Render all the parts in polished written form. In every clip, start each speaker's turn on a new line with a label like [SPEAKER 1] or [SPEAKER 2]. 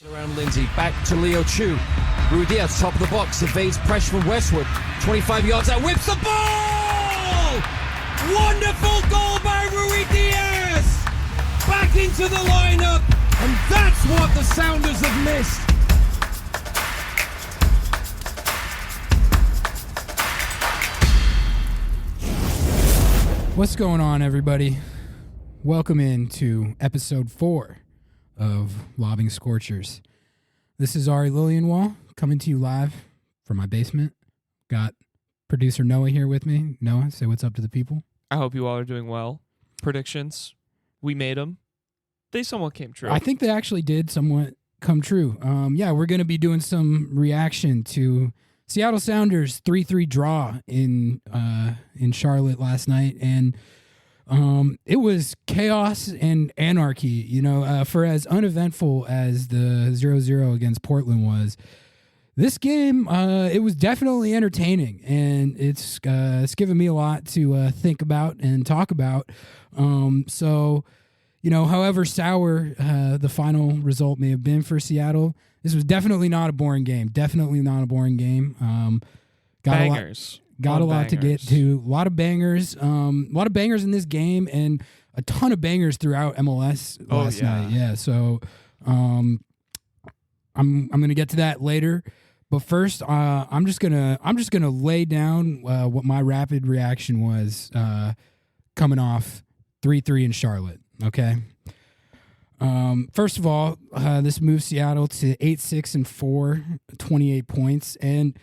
[SPEAKER 1] Around Lindsay, back to Leo Chu. Rui Diaz, top of the box, evades pressure from Westwood. 25 yards out, whips the ball! Wonderful goal by Rui Diaz! Back into the lineup, and that's what the Sounders have missed.
[SPEAKER 2] What's going on, everybody? Welcome into episode 4 of Lobbing Scorchers. This is Ari Lillianwall coming to you live from my basement. Got producer Noah here with me. Noah, say what's up to the people.
[SPEAKER 3] I hope you all are doing well. Predictions, we made them. They somewhat came true.
[SPEAKER 2] I think they actually did somewhat come true. We're going to be doing some reaction to Seattle Sounders 3-3 draw in Charlotte last night, and it was chaos and anarchy, for as uneventful as the 0-0 against Portland was. This game, it was definitely entertaining, and it's given me a lot to think about and talk about. However sour the final result may have been for Seattle, this was definitely not a boring game. Definitely not a boring game.
[SPEAKER 3] Bangers.
[SPEAKER 2] Got a lot to get to. A lot of bangers. A lot of bangers in this game, and a ton of bangers throughout MLS last night. Yeah. So, I'm gonna get to that later. But first, I'm just gonna lay down what my rapid reaction was coming off 3-3 in Charlotte. Okay. First of all, this moves Seattle to 8-6-4, 28 points, and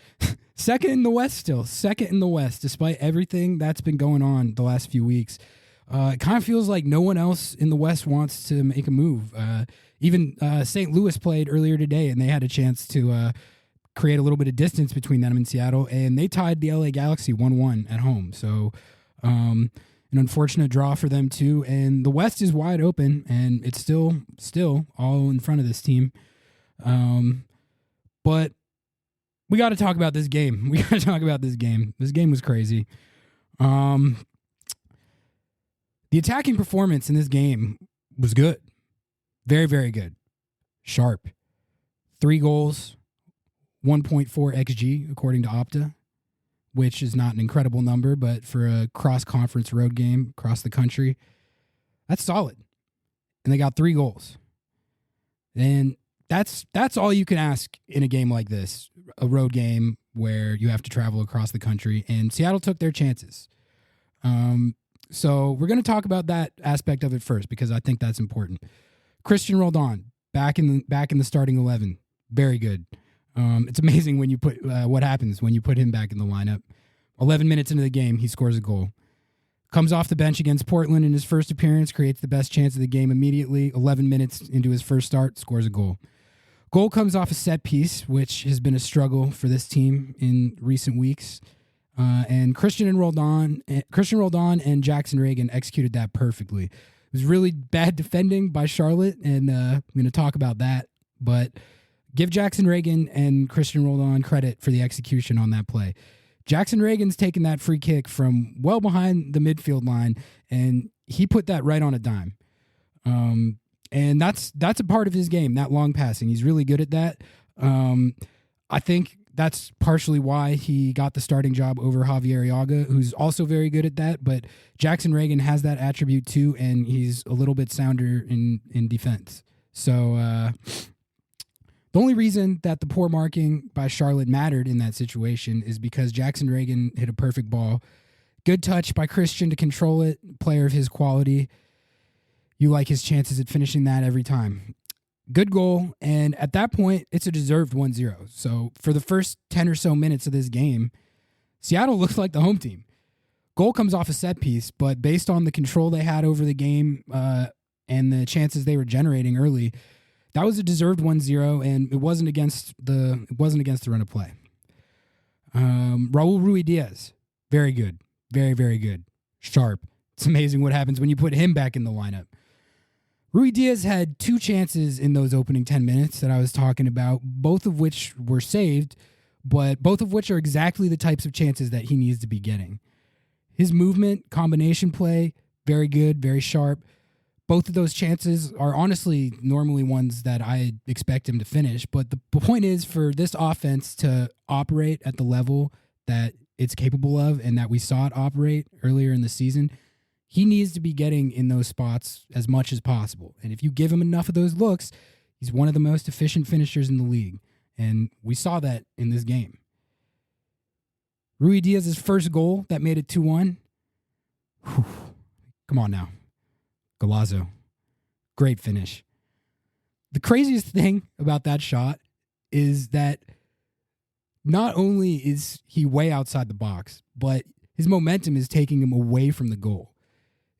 [SPEAKER 2] second in the West still. Second in the West, despite everything that's been going on the last few weeks. It kind of feels like no one else in the West wants to make a move. Even St. Louis played earlier today, and they had a chance to create a little bit of distance between them and Seattle, and they tied the LA Galaxy 1-1 at home. So an unfortunate draw for them too. And the West is wide open, and it's still all in front of this team. But we got to talk about this game. This game was crazy. The attacking performance in this game was good. Very, very good. Sharp. 3 goals, 1.4 XG, according to Opta, which is not an incredible number, but for a cross-conference road game across the country, that's solid. And they got 3 goals. And that's all you can ask in a game like this, a road game where you have to travel across the country. And Seattle took their chances. So we're going to talk about that aspect of it first, because I think that's important. Christian Roldan, back in the starting 11. Very good. It's amazing when you put what happens when you put him back in the lineup. 11 minutes into the game, he scores a goal. Comes off the bench against Portland in his first appearance, creates the best chance of the game immediately. 11 minutes into his first start, scores a goal. Goal comes off a set piece, which has been a struggle for this team in recent weeks. And Christian Roldan and Jackson Reagan executed that perfectly. It was really bad defending by Charlotte, and I'm going to talk about that. But give Jackson Reagan and Christian Roldan credit for the execution on that play. Jackson Reagan's taken that free kick from well behind the midfield line, and he put that right on a dime. And that's a part of his game, that long passing. He's really good at that. I think that's partially why he got the starting job over Javier Yaga, who's also very good at that. But Jackson Reagan has that attribute too, and he's a little bit sounder in defense. So the only reason that the poor marking by Charlotte mattered in that situation is because Jackson Reagan hit a perfect ball. Good touch by Christian to control it. Player of his quality. You like his chances at finishing that every time. Good goal, and at that point, it's a deserved 1-0. So for the first 10 or so minutes of this game, Seattle looks like the home team. Goal comes off a set piece, but based on the control they had over the game and the chances they were generating early, that was a deserved 1-0, and it wasn't against the run of play. Raul Rui Diaz, very good. Very, very good. Sharp. It's amazing what happens when you put him back in the lineup. Rui Diaz had 2 chances in those opening 10 minutes that I was talking about, both of which were saved, but both of which are exactly the types of chances that he needs to be getting. His movement, combination play, very good, very sharp. Both of those chances are honestly normally ones that I expect him to finish. But the point is for this offense to operate at the level that it's capable of and that we saw it operate earlier in the season, he needs to be getting in those spots as much as possible. And if you give him enough of those looks, he's one of the most efficient finishers in the league. And we saw that in this game. Rui Diaz's first goal that made it 2-1. Come on now. Golazo. Great finish. The craziest thing about that shot is that not only is he way outside the box, but his momentum is taking him away from the goal.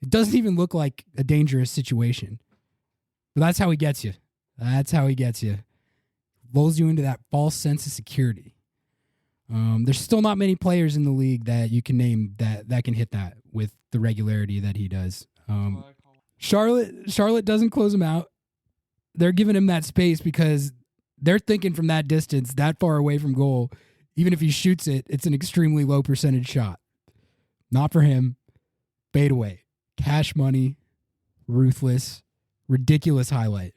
[SPEAKER 2] It doesn't even look like a dangerous situation. But that's how he gets you. That's how he gets you. Lulls you into that false sense of security. There's still not many players in the league that you can name that can hit that with the regularity that he does. Charlotte doesn't close him out. They're giving him that space because they're thinking from that distance, that far away from goal, even if he shoots it, it's an extremely low percentage shot. Not for him. Fade away. Cash money. Ruthless. Ridiculous highlight.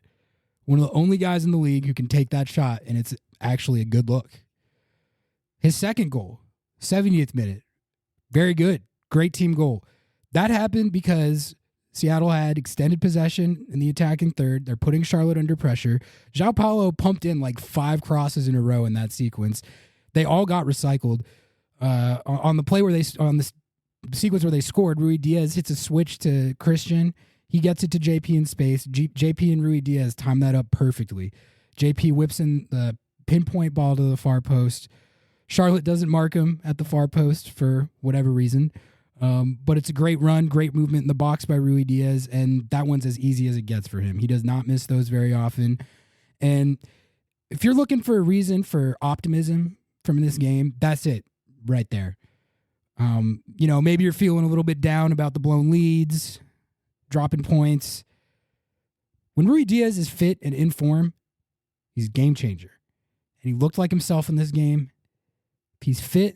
[SPEAKER 2] One of the only guys in the league who can take that shot, and it's actually a good look. His second goal, 70th minute. Very good. Great team goal. That happened because Seattle had extended possession in the attacking third. They're putting Charlotte under pressure. João Paulo pumped in like 5 crosses in a row in that sequence. They all got recycled. On the sequence where they scored, Rui Diaz hits a switch to Christian. He gets it to JP in space. JP and Rui Diaz time that up perfectly. JP whips in the pinpoint ball to the far post. Charlotte doesn't mark him at the far post for whatever reason. But it's a great run, great movement in the box by Rui Diaz, and that one's as easy as it gets for him. He does not miss those very often. And if you're looking for a reason for optimism from this game, that's it right there. Maybe you're feeling a little bit down about the blown leads, dropping points. When Rui Diaz is fit and in form, he's a game changer. And he looked like himself in this game. If he's fit,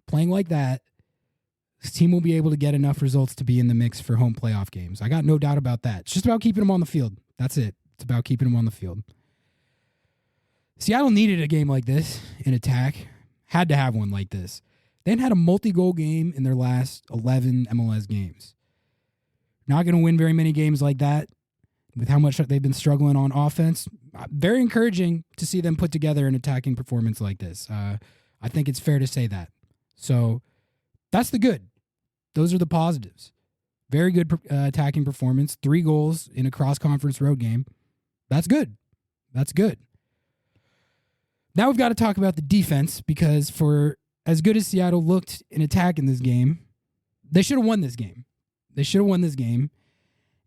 [SPEAKER 2] playing like that, this team will be able to get enough results to be in the mix for home playoff games. I got no doubt about that. It's just about keeping him on the field. That's it. It's about keeping him on the field. Seattle needed a game like this in attack. Had to have one like this. They hadn't had a multi-goal game in their last 11 MLS games. Not going to win very many games like that with how much they've been struggling on offense. Very encouraging to see them put together an attacking performance like this. I think it's fair to say that. So that's the good. Those are the positives. Very good attacking performance. 3 goals in a cross-conference road game. That's good. That's good. Now we've got to talk about the defense because for as good as Seattle looked in attack in this game, they should have won this game. They should have won this game,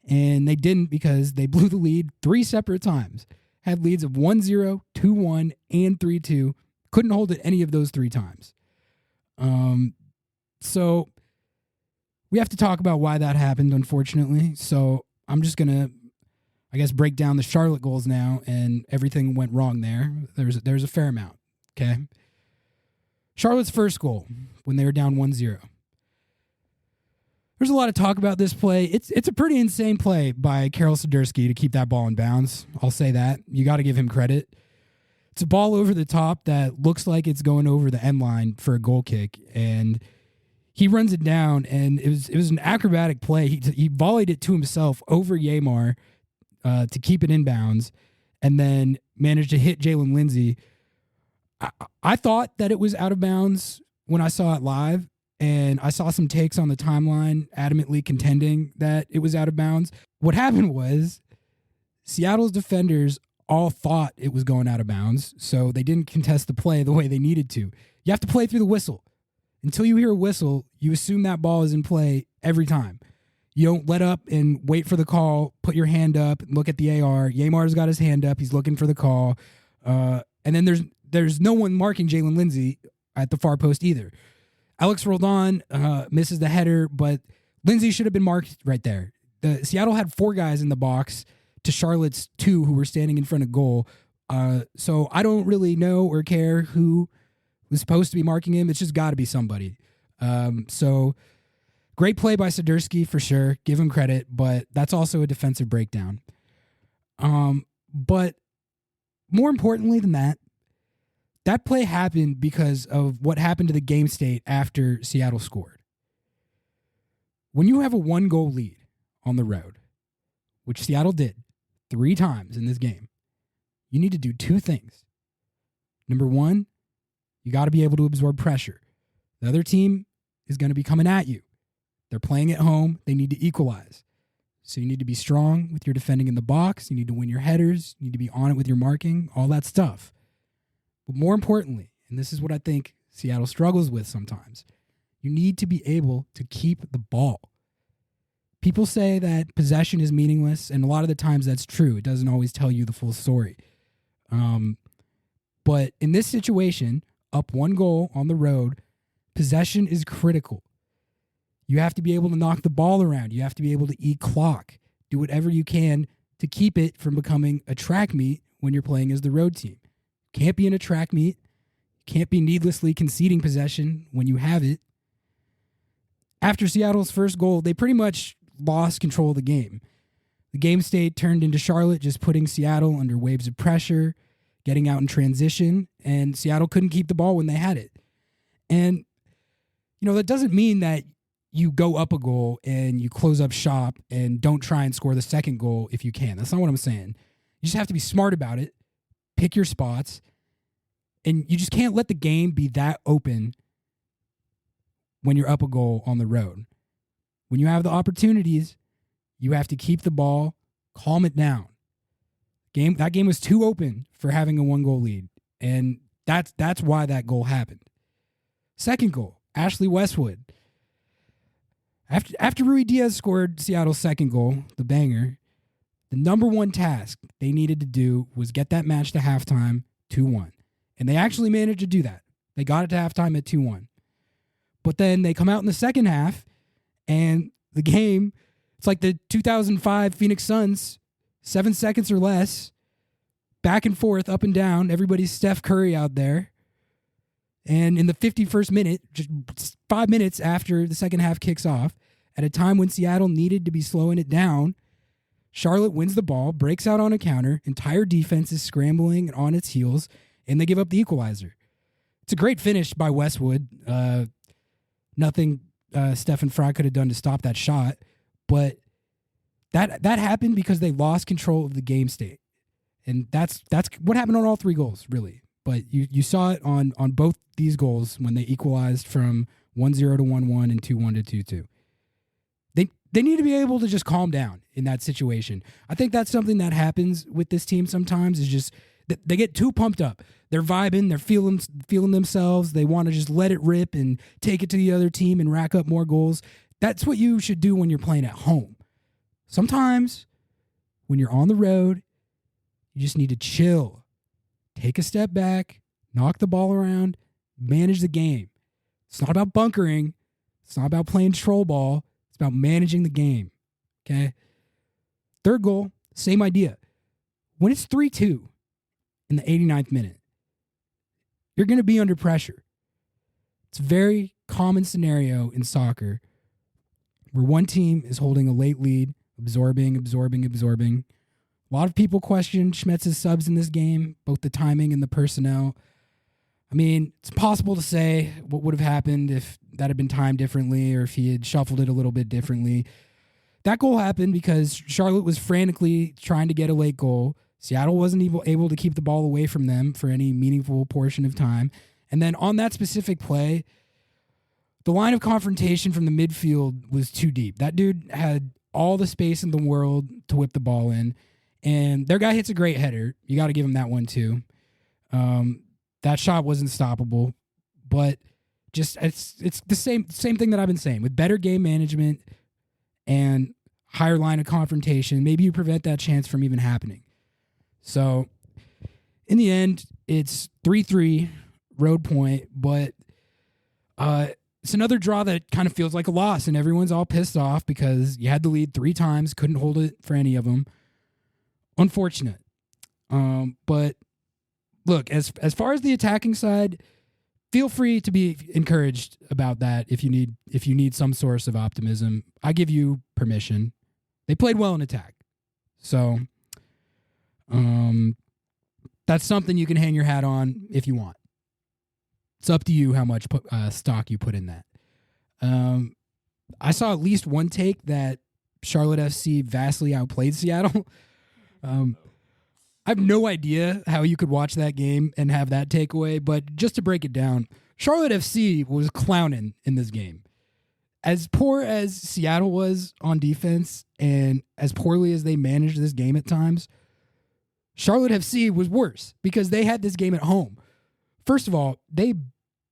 [SPEAKER 2] and they didn't because they blew the lead 3 separate times. Had leads of 1-0, 2-1, and 3-2. Couldn't hold it any of those 3 times. So we have to talk about why that happened, unfortunately. So I'm just going to, I guess, break down the Charlotte goals now and everything went wrong there. There's a fair amount, okay? Charlotte's first goal when they were down 1-0. There's a lot of talk about this play. It's a pretty insane play by Karol Swiderski to keep that ball in bounds. I'll say that. You got to give him credit. It's a ball over the top that looks like it's going over the end line for a goal kick, and he runs it down, and it was an acrobatic play. He volleyed it to himself over Yamar to keep it in bounds, and then managed to hit Jalen Lindsey. I thought that it was out of bounds when I saw it live, and I saw some takes on the timeline adamantly contending that it was out of bounds. What happened was Seattle's defenders all thought it was going out of bounds, so they didn't contest the play the way they needed to. You have to play through the whistle. Until you hear a whistle, you assume that ball is in play every time. You don't let up and wait for the call, put your hand up, and look at the AR. Yamar's got his hand up. He's looking for the call. And then there's no one marking Jalen Lindsey at the far post either. Alex Roldan misses the header, but Lindsey should have been marked right there. Seattle had 4 guys in the box to Charlotte's 2 who were standing in front of goal. So I don't really know or care who was supposed to be marking him. It's just got to be somebody. So Great play by Sidursky for sure. Give him credit, but that's also a defensive breakdown. But more importantly than that, that play happened because of what happened to the game state after Seattle scored. When you have a 1-goal lead on the road, which Seattle did 3 times in this game, you need to do 2 things. Number 1, you got to be able to absorb pressure. The other team is going to be coming at you. They're playing at home. They need to equalize. So you need to be strong with your defending in the box. You need to win your headers. You need to be on it with your marking, all that stuff. But more importantly, and this is what I think Seattle struggles with sometimes, you need to be able to keep the ball. People say that possession is meaningless, and a lot of the times that's true. It doesn't always tell you the full story. But in this situation, up 1 goal on the road, possession is critical. You have to be able to knock the ball around. You have to be able to eat clock. Do whatever you can to keep it from becoming a track meet when you're playing as the road team. Can't be in a track meet. Can't be needlessly conceding possession when you have it. After Seattle's first goal, they pretty much lost control of the game. The game state turned into Charlotte just putting Seattle under waves of pressure, getting out in transition, and Seattle couldn't keep the ball when they had it. And, that doesn't mean that you go up a goal and you close up shop and don't try and score the second goal if you can. That's not what I'm saying. You just have to be smart about it, pick your spots, and you just can't let the game be that open when you're up a goal on the road. When you have the opportunities, you have to keep the ball, calm it down. That game was too open for having a 1-goal lead, and that's why that goal happened. Second goal, Ashley Westwood. After Rui Diaz scored Seattle's second goal, the banger, the number 1 task they needed to do was get that match to halftime 2-1. And they actually managed to do that. They got it to halftime at 2-1. But then they come out in the second half, and the game, it's like the 2005 Phoenix Suns, 7 seconds or less, back and forth, up and down. Everybody's Steph Curry out there. And in the 51st minute, just 5 minutes after the second half kicks off, at a time when Seattle needed to be slowing it down, Charlotte wins the ball, breaks out on a counter, entire defense is scrambling and on its heels, and they give up the equalizer. It's a great finish by Westwood. Nothing Stephen Fry could have done to stop that shot, but that happened because they lost control of the game state. And that's what happened on all 3 goals, really. But you saw it on both these goals when they equalized from 1-0 to 1-1 and 2-1 to 2-2. They need to be able to just calm down in that situation. I think that's something that happens with this team sometimes, is just they get too pumped up. They're vibing, they're feeling themselves. They want to just let it rip and take it to the other team and rack up more goals. That's what you should do when you're playing at home. Sometimes when you're on the road, you just need to chill. Take a step back, knock the ball around, manage the game. It's not about bunkering. It's not about playing troll ball. It's about managing the game. Okay? Third goal, same idea. When it's 3-2 in the 89th minute, you're going to be under pressure. It's a very common scenario in soccer where one team is holding a late lead, absorbing. A lot of people question Schmetz's subs in this game, both the timing and the personnel. I mean, it's possible to say what would have happened if that had been timed differently or if he had shuffled it a little bit differently. That goal happened because Charlotte was frantically trying to get a late goal. Seattle wasn't able to keep the ball away from them for any meaningful portion of time. And then on that specific play, the line of confrontation from the midfield was too deep. That dude had all the space in the world to whip the ball in. And their guy hits a great header. You got to give him that one too. That shot wasn't stoppable, but just it's the same thing that I've been saying. With better game management and higher line of confrontation, maybe you prevent that chance from even happening. So in the end, it's 3-3 road point, but it's another draw that kind of feels like a loss, and everyone's all pissed off because you had the lead 3 times, couldn't hold it for any of them. Unfortunate. But look, as far as the attacking side, feel free to be encouraged about that if you need some source of optimism. I give you permission. They played well in attack. So that's something you can hang your hat on if you want. It's up to you how much stock you put in that. I saw at least one take that Charlotte FC vastly outplayed Seattle. I have no idea how you could watch that game and have that takeaway, but just to break it down, Charlotte FC was clowning in this game. As poor as Seattle was on defense and as poorly as they managed this game at times, Charlotte FC was worse because they had this game at home. First of all, they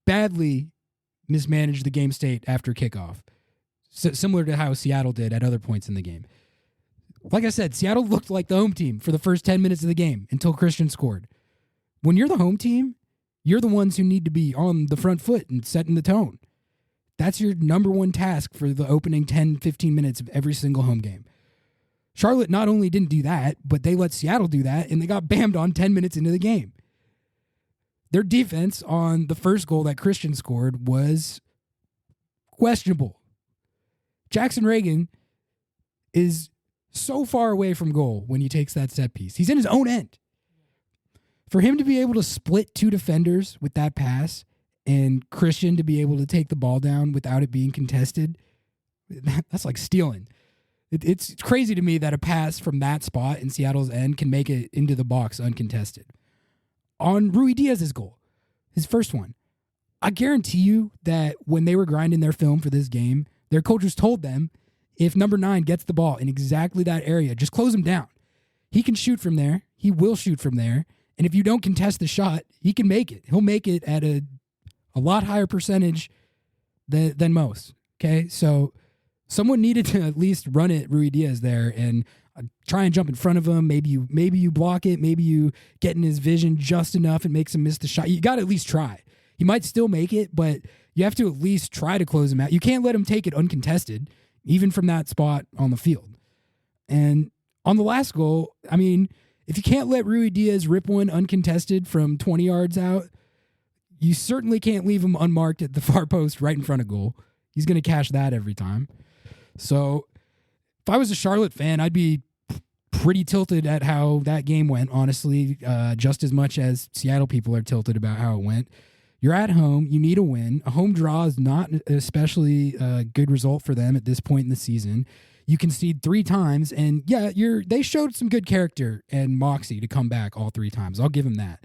[SPEAKER 2] badly mismanaged the game state after kickoff, similar to how Seattle did at other points in the game. Like I said, Seattle looked like the home team for the first 10 minutes of the game until Christian scored. When you're the home team, you're the ones who need to be on the front foot and setting the tone. That's your number one task for the opening 10, 15 minutes of every single home game. Charlotte not only didn't do that, but they let Seattle do that, and they got bammed on 10 minutes into the game. Their defense on the first goal that Christian scored was questionable. Jackson Reagan is so far away from goal when he takes that set piece. He's in his own end. For him to be able to split two defenders with that pass and Christian to be able to take the ball down without it being contested, that's like stealing. It's crazy to me that a pass from that spot in Seattle's end can make it into the box uncontested. On Rui Diaz's goal, his first one, I guarantee you that when they were grinding their film for this game, their coaches told them, if number 9 gets the ball in exactly that area, just close him down. He can shoot from there. He will shoot from there. And if you don't contest the shot, he can make it. He'll make it at a lot higher percentage than most. Okay, so someone needed to at least run it Rui Diaz there and try and jump in front of him. Maybe you block it. Maybe you get in his vision just enough and makes him miss the shot. You got to at least try. He might still make it, but you have to at least try to close him out. You can't let him take it uncontested, even from that spot on the field. And on the last goal, I mean, if you can't let Rui Diaz rip one uncontested from 20 yards out, you certainly can't leave him unmarked at the far post right in front of goal. He's going to cash that every time. So if I was a Charlotte fan, I'd be pretty tilted at how that game went, honestly, just as much as Seattle people are tilted about how it went. You're at home. You need a win. A home draw is not especially a good result for them at this point in the season. You concede 3 times, and yeah, they showed some good character and moxie to come back all 3 times. I'll give them that.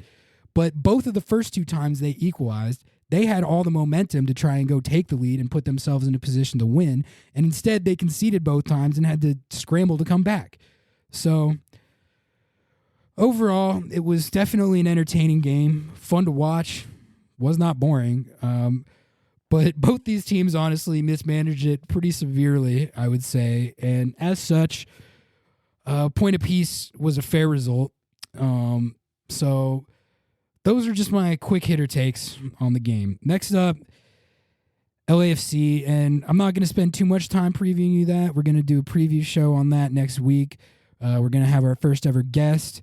[SPEAKER 2] But both of the first 2 times they equalized, they had all the momentum to try and go take the lead and put themselves in a position to win, and instead they conceded both times and had to scramble to come back. So overall, it was definitely an entertaining game, fun to watch. Was not boring, but both these teams honestly mismanaged it pretty severely, I would say, and as such, point apiece was a fair result. So those are just my quick hitter takes on the game. Next up, LAFC, and I'm not going to spend too much time previewing you that. We're going to do a preview show on that next week. We're going to have our first ever guest.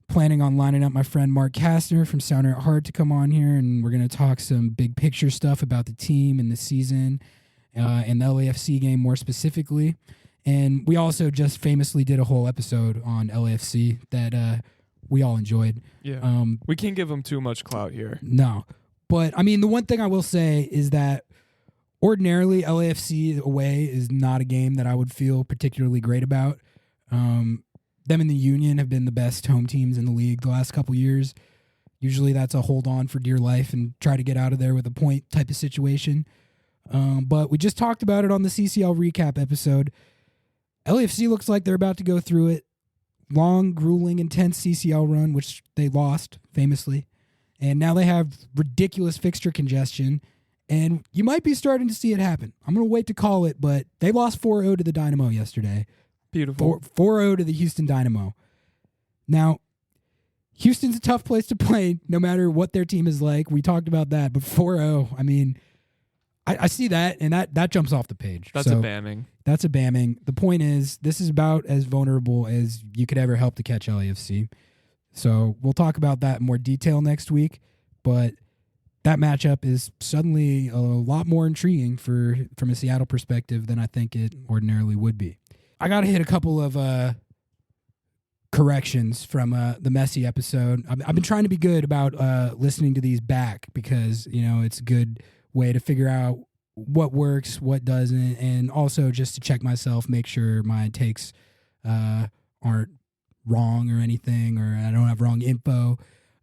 [SPEAKER 2] Planning on lining up my friend Mark Kastner from Sounder at Heart to come on here, and we're going to talk some big picture stuff about the team and the season and the LAFC game more specifically. And we also just famously did a whole episode on LAFC that we all enjoyed.
[SPEAKER 3] Yeah, we can't give them too much clout here.
[SPEAKER 2] No. But, I mean, the one thing I will say is that ordinarily LAFC away is not a game that I would feel particularly great about. Them and the Union have been the best home teams in the league the last couple years. Usually that's a hold on for dear life and try to get out of there with a point type of situation. But we just talked about it on the CCL recap episode. LAFC looks like they're about to go through it. Long, grueling, intense CCL run, which they lost famously. And now they have ridiculous fixture congestion. And you might be starting to see it happen. I'm going to wait to call it, but they lost 4-0 to the Dynamo yesterday.
[SPEAKER 3] Beautiful.
[SPEAKER 2] 4-0 to the Houston Dynamo. Now, Houston's a tough place to play no matter what their team is like. We talked about that, but 4-0, I mean, I see that, and that jumps off the page.
[SPEAKER 3] That's a bamming.
[SPEAKER 2] That's a bamming. The point is, this is about as vulnerable as you could ever hope to catch LAFC. So we'll talk about that in more detail next week, but that matchup is suddenly a lot more intriguing from a Seattle perspective than I think it ordinarily would be. I got to hit a couple of corrections from the Messi episode. I've been trying to be good about listening to these back because, it's a good way to figure out what works, what doesn't, and also just to check myself, make sure my takes aren't wrong or anything, or I don't have wrong info.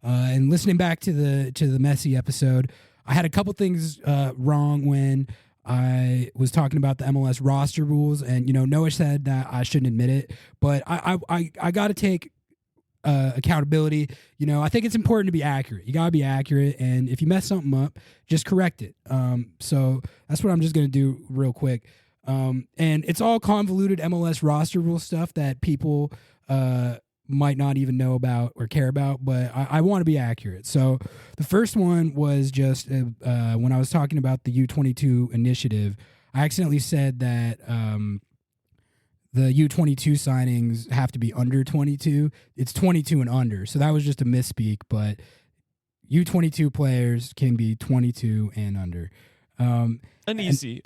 [SPEAKER 2] And listening back to the Messi episode, I had a couple things wrong when I was talking about the MLS roster rules, and Noah said that I shouldn't admit it, but I got to take accountability. I think it's important to be accurate. You got to be accurate, and if you mess something up, just correct it. So that's what I'm just going to do real quick. And it's all convoluted MLS roster rule stuff that people might not even know about or care about, but I want to be accurate. So the first one was just when I was talking about the U22 initiative, I accidentally said that the U22 signings have to be under 22. It's 22 and under. So that was just a misspeak, but U22 players can be 22 and under.
[SPEAKER 3] An easy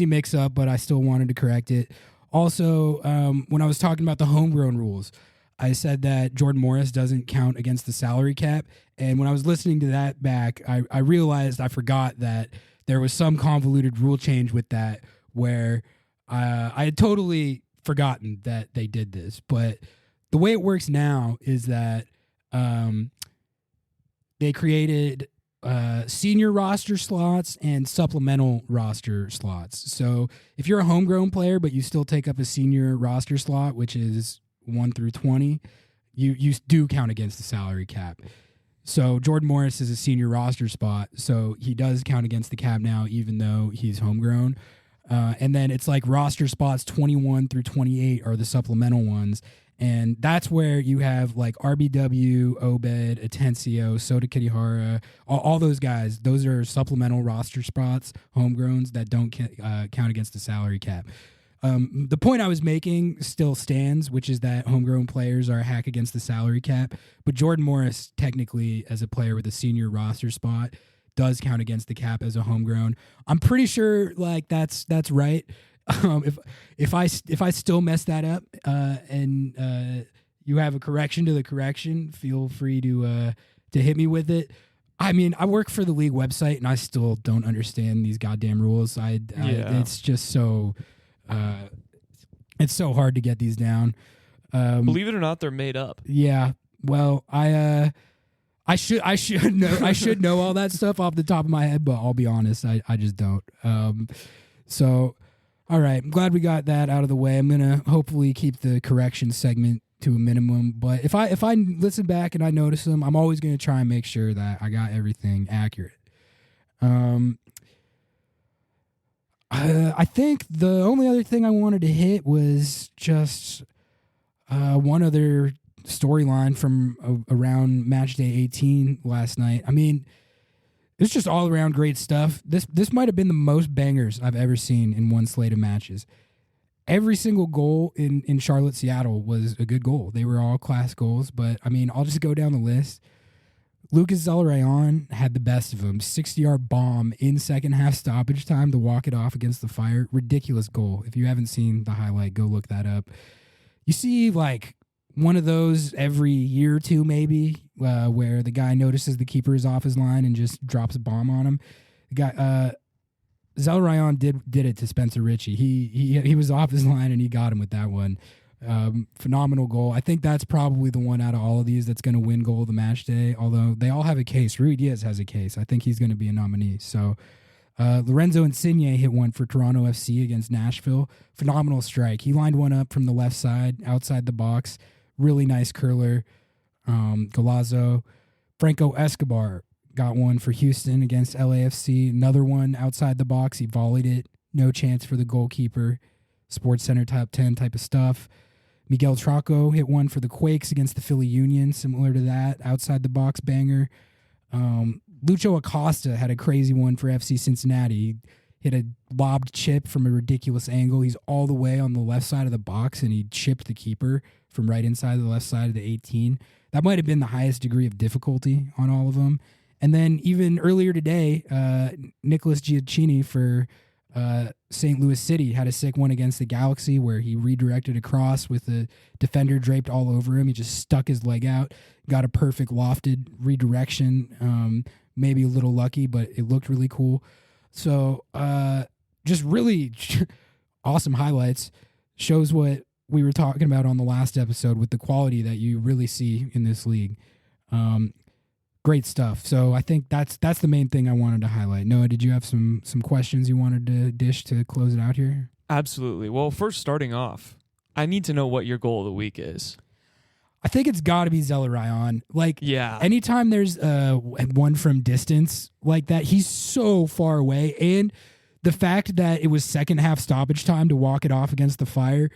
[SPEAKER 2] mix up, but I still wanted to correct it. Also, when I was talking about the homegrown rules, I said that Jordan Morris doesn't count against the salary cap. And when I was listening to that back, I realized I forgot that there was some convoluted rule change with that where I had totally forgotten that they did this. But the way it works now is that they created senior roster slots and supplemental roster slots. So if you're a homegrown player, but you still take up a senior roster slot, which is 1 through 20, you do count against the salary cap. So Jordan Morris is a senior roster spot, so he does count against the cap now, even though he's homegrown. And then it's like roster spots 21 through 28 are the supplemental ones. And that's where you have like RBW, Obed, Atencio, Soda Kittyhara, all those guys. Those are supplemental roster spots, homegrowns that don't count against the salary cap. The point I was making still stands, which is that homegrown players are a hack against the salary cap. But Jordan Morris, technically, as a player with a senior roster spot, does count against the cap as a homegrown. I'm pretty sure like that's right. If I still mess that up and you have a correction to the correction, feel free to hit me with it. I mean, I work for the league website and I still don't understand these goddamn rules. It's just so it's so hard to get these down.
[SPEAKER 3] Believe it or not, they're made up.
[SPEAKER 2] Yeah. Well, I should know all that stuff off the top of my head, but I'll be honest, I just don't. So all right, I'm glad we got that out of the way. I'm gonna hopefully keep the correction segment to a minimum. But if I listen back and I notice them, I'm always gonna try and make sure that I got everything accurate. I think the only other thing I wanted to hit was just one other storyline from around match day 18 last night. I mean, it's just all around great stuff. This might have been the most bangers I've ever seen in one slate of matches. Every single goal in Charlotte-Seattle was a good goal. They were all class goals, but I mean, I'll just go down the list. Lucas Zelarayan had the best of them. 60-yard bomb in second half stoppage time to walk it off against the Fire. Ridiculous goal. If you haven't seen the highlight, go look that up. You see like one of those every year or two maybe, where the guy notices the keeper is off his line and just drops a bomb on him. The guy, Zelarayan did it to Spencer Ritchie. He was off his line and he got him with that one. Phenomenal goal. I think that's probably the one out of all of these that's going to win goal of the match day, although they all have a case. Rui Diaz has a case. I think he's going to be a nominee. So Lorenzo Insigne hit one for Toronto FC against Nashville. Phenomenal strike. He lined one up from the left side, outside the box. Really nice curler. Golazo. Franco Escobar got one for Houston against LAFC. Another one outside the box. He volleyed it. No chance for the goalkeeper. Sports Center top 10 type of stuff. Miguel Traco hit one for the Quakes against the Philly Union. Similar to that. Outside the box banger. Lucho Acosta had a crazy one for FC Cincinnati. He hit a lobbed chip from a ridiculous angle. He's all the way on the left side of the box, and he chipped the keeper from right inside the left side of the 18. That might have been the highest degree of difficulty on all of them. And then even earlier today, Nicholas Giacchini for St. Louis City had a sick one against the Galaxy where he redirected a cross with the defender draped all over him. He just stuck his leg out, got a perfect lofted redirection. Maybe a little lucky, but it looked really cool. So just really awesome highlights. Shows what we were talking about on the last episode with the quality that you really see in this league. Great stuff. So I think that's the main thing I wanted to highlight. Noah, did you have some questions you wanted to dish to close it out here?
[SPEAKER 3] Absolutely. Well, first starting off, I need to know what your goal of the week is.
[SPEAKER 2] I think it's got to be Zelarayan. Like,
[SPEAKER 3] Yeah.
[SPEAKER 2] anytime there's one from distance like that, he's so far away. And the fact that it was second half stoppage time to walk it off against the Fire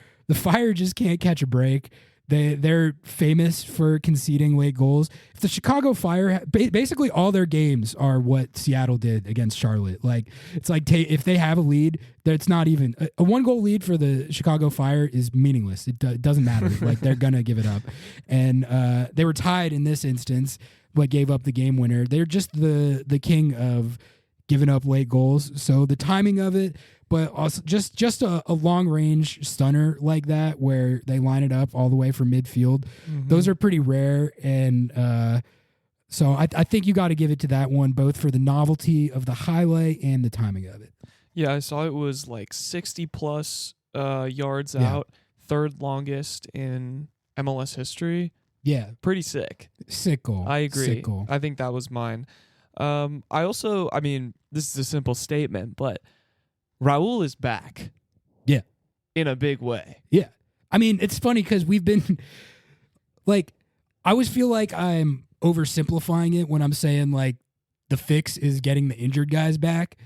[SPEAKER 2] just can't catch a break. They're famous for conceding late goals. If the Chicago Fire, basically all their games are what Seattle did against Charlotte. Like, it's like if they have a lead, it's not even a 1-goal lead for the Chicago Fire is meaningless. It doesn't matter. Like, they're gonna give it up, and they were tied in this instance, but gave up the game winner. They're just the king of giving up late goals. So the timing of it. But also just a long-range stunner like that where they line it up all the way from midfield, those are pretty rare. And so I think you got to give it to that one, both for the novelty of the highlight and the timing of it.
[SPEAKER 3] Yeah, I saw it was like 60-plus yards out, third longest in MLS history.
[SPEAKER 2] Yeah.
[SPEAKER 3] Pretty sick.
[SPEAKER 2] Sick goal.
[SPEAKER 3] I agree.
[SPEAKER 2] Sick goal.
[SPEAKER 3] I think that was mine. I mean, this is a simple statement, but Raul is back.
[SPEAKER 2] Yeah.
[SPEAKER 3] In a big way.
[SPEAKER 2] Yeah. I mean, it's funny because we've been like, I always feel like I'm oversimplifying it when I'm saying like the fix is getting the injured guys back.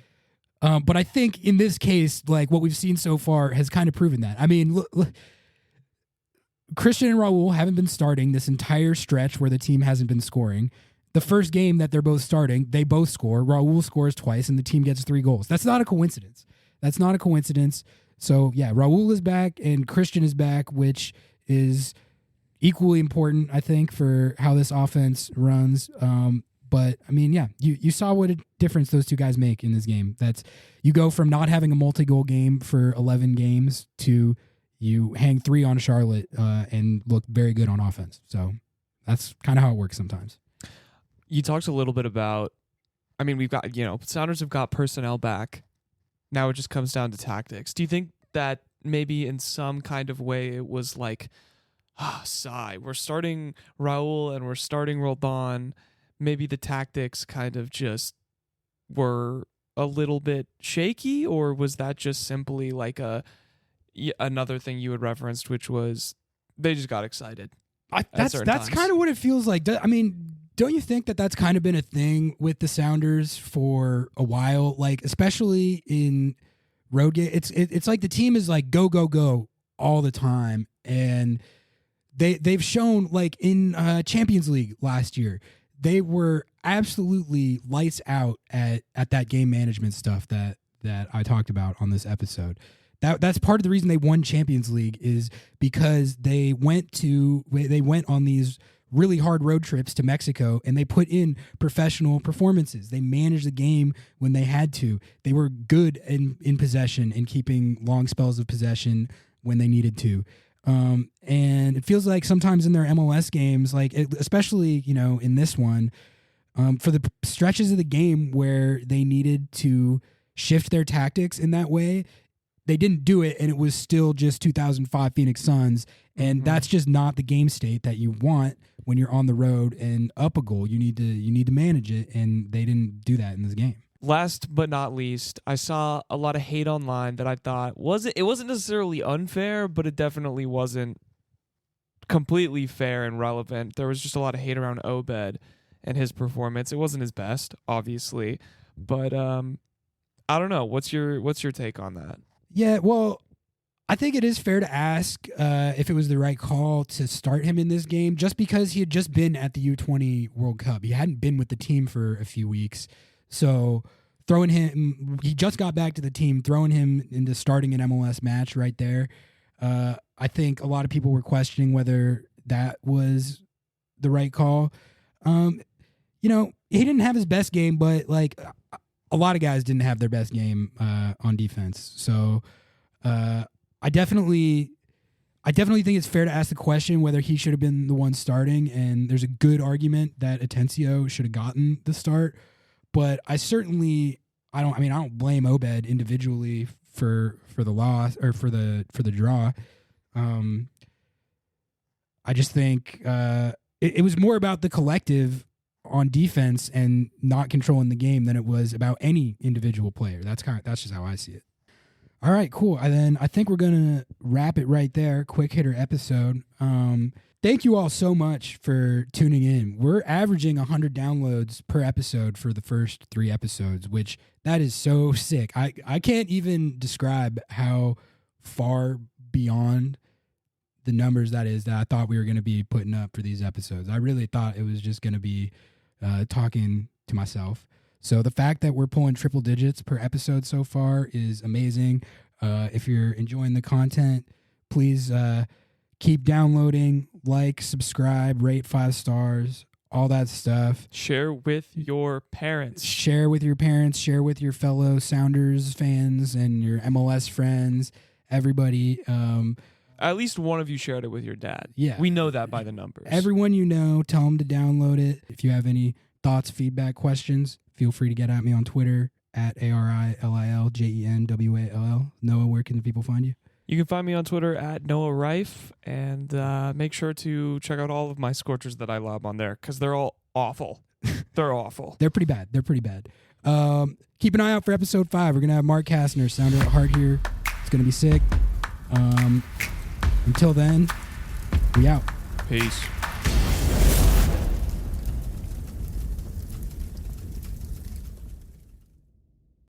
[SPEAKER 2] But I think in this case, like what we've seen so far has kind of proven that. I mean, look, Christian and Raul haven't been starting this entire stretch where the team hasn't been scoring. The first game that they're both starting, they both score. Raul scores twice, and the team gets 3 goals. That's not a coincidence. So, yeah, Raul is back, and Christian is back, which is equally important, I think, for how this offense runs. But, I mean, yeah, you saw what a difference those two guys make in this game. That's you go from not having a multi-goal game for 11 games to you hang 3 on Charlotte and look very good on offense. So that's kind of how it works sometimes.
[SPEAKER 3] You talked a little bit about, I mean, we've got, Sounders have got personnel back. Now it just comes down to tactics. Do you think that maybe in some kind of way it was like, sigh, we're starting Raul and we're starting Roldan. Maybe the tactics kind of just were a little bit shaky, or was that just simply like another thing you had referenced, which was they just got excited?
[SPEAKER 2] That's kind of what it feels like. I mean, don't you think that that's kind of been a thing with the Sounders for a while? Like, especially in road game, it's like the team is like go go go all the time, and they've shown like in Champions League last year they were absolutely lights out at that game management stuff that I talked about on this episode. That's part of the reason they won Champions League is because they went on these really hard road trips to Mexico and they put in professional performances. They managed the game when they had to. They were good in possession and keeping long spells of possession when they needed to. And it feels like sometimes in their MLS games, like especially, in this one, for the stretches of the game where they needed to shift their tactics in that way, they didn't do it, and it was still just 2005 Phoenix Suns, and that's just not the game state that you want when you're on the road and up a goal. You need to manage it, and they didn't do that in this game.
[SPEAKER 3] Last but not least, I saw a lot of hate online that I thought wasn't necessarily unfair, but it definitely wasn't completely fair and relevant. There was just a lot of hate around Obed and his performance. It wasn't his best, obviously, but I don't know. What's your take on that?
[SPEAKER 2] Yeah, well, I think it is fair to ask if it was the right call to start him in this game, just because he had just been at the U20 World Cup. He hadn't been with the team for a few weeks. So throwing him, he just got back to the team, throwing him into starting an MLS match right there. I think a lot of people were questioning whether that was the right call. he didn't have his best game, but like a lot of guys didn't have their best game on defense. So I definitely think it's fair to ask the question whether he should have been the one starting, and there's a good argument that Atencio should have gotten the start. But I don't blame Obed individually for the loss or for the draw. I just think it was more about the collective on defense and not controlling the game than it was about any individual player. That's just how I see it. All right, cool. And then I think we're gonna wrap it right there. Quick hitter episode. Thank you all so much for tuning in. We're averaging 100 downloads per episode for the first 3 episodes, which that is so sick. I can't even describe how far beyond the numbers that I thought we were going to be putting up for these episodes. I really thought it was just going to be talking to myself. So the fact that we're pulling triple digits per episode so far is amazing. If you're enjoying the content, please keep downloading, like, subscribe, rate 5 stars, all that stuff.
[SPEAKER 3] Share with your parents.
[SPEAKER 2] Share with your parents. Share with your fellow Sounders fans and your MLS friends, everybody.
[SPEAKER 3] At least one of you shared it with your dad.
[SPEAKER 2] Yeah.
[SPEAKER 3] We know that by the numbers.
[SPEAKER 2] Everyone you know, tell them to download it. If you have any thoughts, feedback, questions, feel free to get at me on Twitter at ARILILJENWALL. Noah, where can the people find you?
[SPEAKER 3] You can find me on Twitter at Noah Rife, and make sure to check out all of my scorchers that I lob on there, because they're all awful. They're awful.
[SPEAKER 2] They're pretty bad. Keep an eye out for episode 5. We're going to have Mark Kastner, Sounder at Heart here. It's going to be sick. Until then, we out.
[SPEAKER 3] Peace.